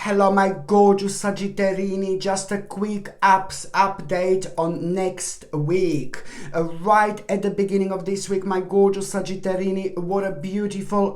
Hello my gorgeous Sagittarini, just a quick update on next week. Right at the beginning of this week, my gorgeous Sagittarini, what a beautiful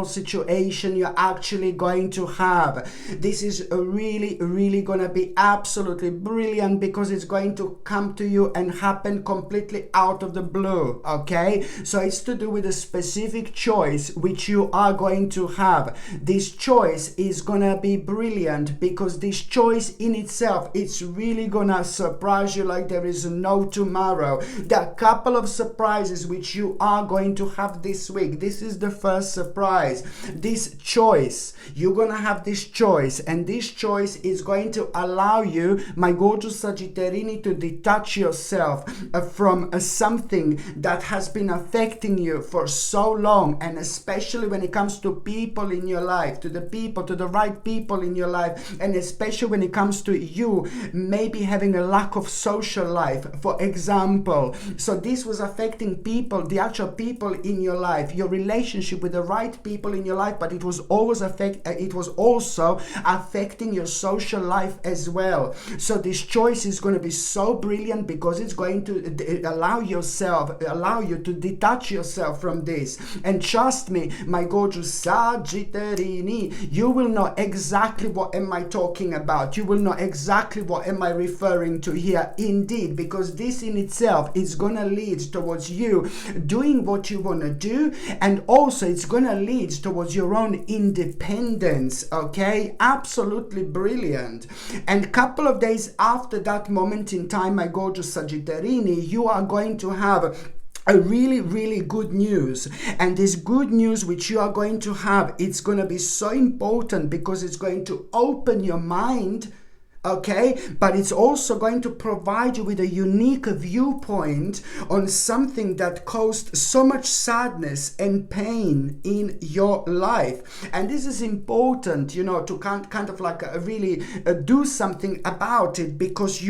situation you're actually going to have. This is really gonna be absolutely brilliant because it's going to come to you and happen completely out of the blue, okay? So it's to do with a specific choice which you are going to have. This choice is gonna be brilliant because this choice in itself, it's really gonna surprise you like there is no tomorrow. There are a couple of surprises which you are going to have this week. This is the first surprise. This choice, you're gonna have this choice, and this choice is going to allow you, my gorgeous Sagittarini, to detach yourself from something that has been affecting you for so long, and especially when it comes to people in your life, to the right people in your life, and especially when it comes to you maybe having a lack of social life, for example. So this was affecting people, the actual people in your life, your relationship with the right people in your life, but it was also affecting your social life as well. So this choice is going to be so brilliant because it's going to allow you to detach yourself from this. And trust me, my gorgeous Sagittarini, you will know exactly what am I talking about. You will know exactly what am I referring to here, indeed, because this in itself is going to lead towards you doing what you want to do, and also it's going to lead towards your own independence, okay? Absolutely brilliant. And a couple of days after that moment in time, my gorgeous Sagittarini, you are going to have a really good news. And this good news which you are going to have, it's going to be so important because it's going to open your mind, okay, but it's also going to provide you with a unique viewpoint on something that caused so much sadness and pain in your life. And this is important, you know, to kind of like really do something about it, because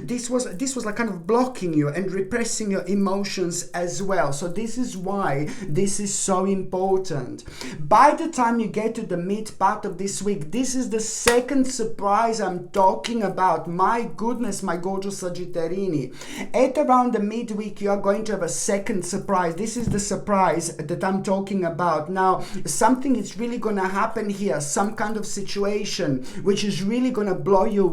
this was like kind of blocking you and repressing your emotions as well. So this is why this is so important. By the time you get to the mid part of this week, this is the second surprise I'm talking about. My goodness, my gorgeous Sagittarini, at around the midweek you are going to have a second surprise. This is the surprise that I'm talking about. Now, something is really going to happen here, some kind of situation which is really going to blow you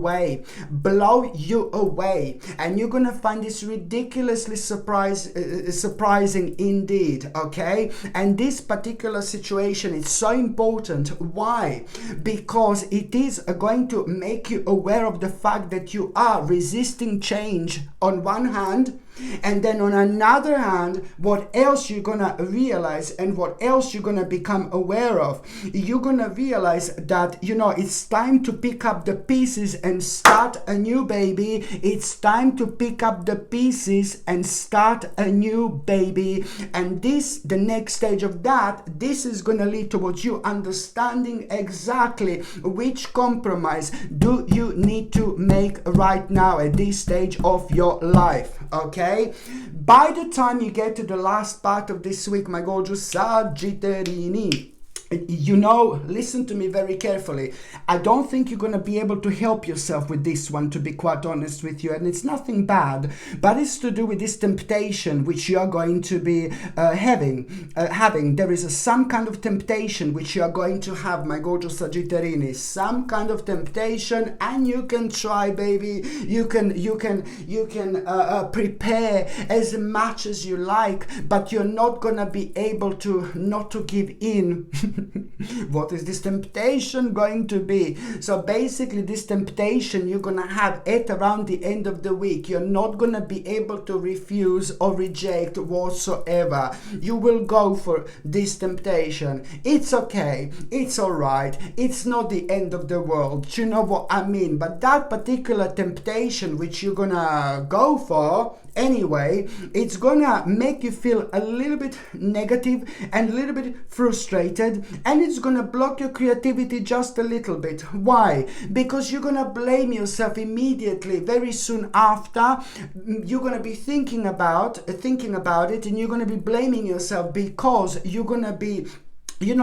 away, and you're going to find this ridiculously surprising indeed, okay? And this particular situation is so important. Why? Because it is going to make you aware of the fact that you are resisting change on one hand, and then on another hand, what else you're gonna realize and what else you're gonna become aware of, you're gonna realize that, you know, it's time to pick up the pieces and start a new baby. It's time to pick up the pieces and start a new baby. And the next stage of that, this is gonna lead towards you understanding exactly which compromise do you need to make right now at this stage of your life, okay? By the time you get to the last part of this week, my gorgeous Sagittarini, you know, listen to me very carefully. I don't think you're going to be able to help yourself with this one, to be quite honest with you. And it's nothing bad, but it's to do with this temptation which you are going to be having. There is some kind of temptation which you are going to have, my gorgeous Sagittarini. Some kind of temptation, and you can try, baby. You can prepare as much as you like, but you're not going to be able to not to give in. What is this temptation going to be? So basically, this temptation you're gonna have at around the end of the week. You're not gonna be able to refuse or reject whatsoever. You will go for this temptation. It's okay, it's all right, it's not the end of the world, you know what I mean? But that particular temptation which you're gonna go for anyway, it's gonna make you feel a little bit negative and a little bit frustrated, and it's gonna block your creativity just a little bit. Why? Because you're gonna blame yourself immediately, very soon after. You're gonna be thinking about it, and you're gonna be blaming yourself because you're gonna be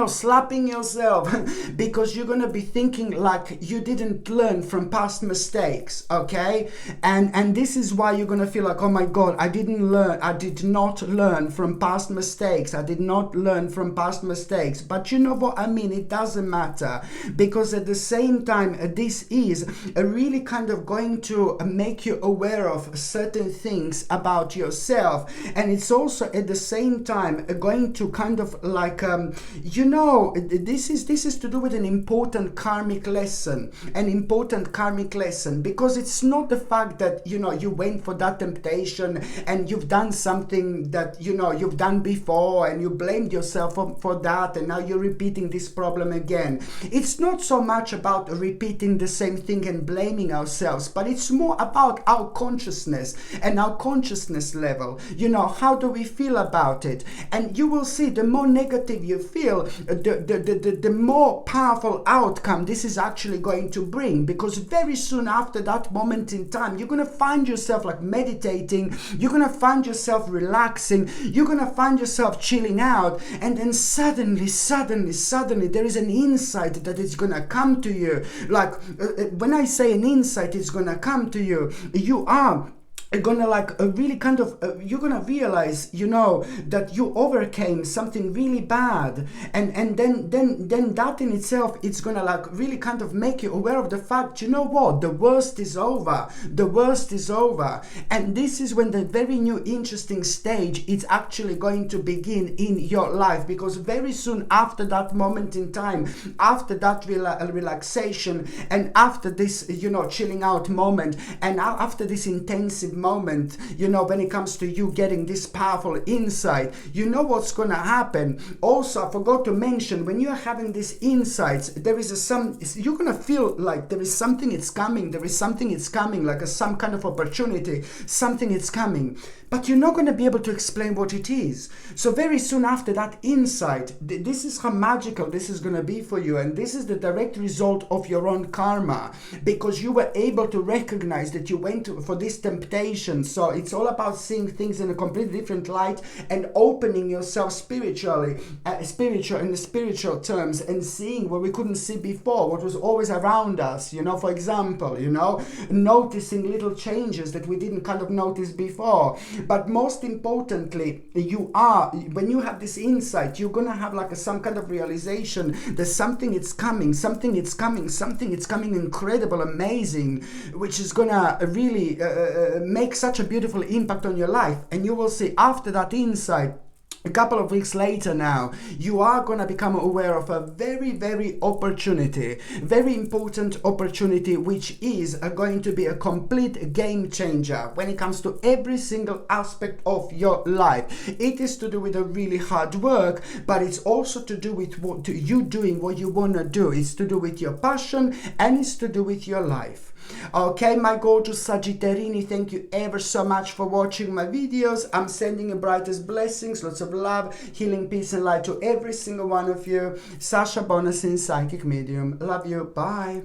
slapping yourself because you're going to be thinking like you didn't learn from past mistakes, okay? And this is why you're going to feel like, oh my God, I did not learn from past mistakes. I did not learn from past mistakes. But you know what I mean? It doesn't matter, because at the same time, this is really kind of going to make you aware of certain things about yourself. And it's also at the same time going to kind of like, this is to do with an important karmic lesson, because it's not the fact that, you went for that temptation and you've done something that, you've done before and you blamed yourself for that, and now you're repeating this problem again. It's not so much about repeating the same thing and blaming ourselves, but it's more about our consciousness and our consciousness level. How do we feel about it? And you will see, the more negative you feel, the more powerful outcome this is actually going to bring, because very soon after that moment in time, you're going to find yourself like meditating, you're going to find yourself relaxing, you're going to find yourself chilling out, and then suddenly there is an insight that is going to come to you. Like when I say an insight is going to come to you, you are gonna like really kind of you're gonna realize that you overcame something really bad, and then that in itself, it's gonna like really kind of make you aware of the fact, what, the worst is over. And this is when the very new interesting stage is actually going to begin in your life, because very soon after that moment in time, after that relaxation, and after this chilling out moment, and after this intensive moment, when it comes to you getting this powerful insight, what's going to happen. Also, I forgot to mention, when you're having these insights, there is you're going to feel like there is something it's coming, like some kind of opportunity, something is coming, but you're not going to be able to explain what it is. So very soon after that insight, this is how magical this is going to be for you, and this is the direct result of your own karma, because you were able to recognize that you went for this temptation. So it's all about seeing things in a completely different light and opening yourself spiritually, in the spiritual terms, and seeing what we couldn't see before, what was always around us, for example, noticing little changes that we didn't kind of notice before. But most importantly, when you have this insight, you're gonna have like some kind of realization that something is coming incredible, amazing, which is gonna really make such a beautiful impact on your life. And you will see after that insight, a couple of weeks later now, you are going to become aware of a very, very important opportunity, which is going to be a complete game changer when it comes to every single aspect of your life. It is to do with a really hard work, but it's also to do with you doing what you want to do. It's to do with your passion, and it's to do with your life. Okay, my gorgeous Sagittarini, thank you ever so much for watching my videos. I'm sending you brightest blessings, lots of love, healing, peace and light to every single one of you. Sasha Bonasin, Psychic Medium. Love you. Bye.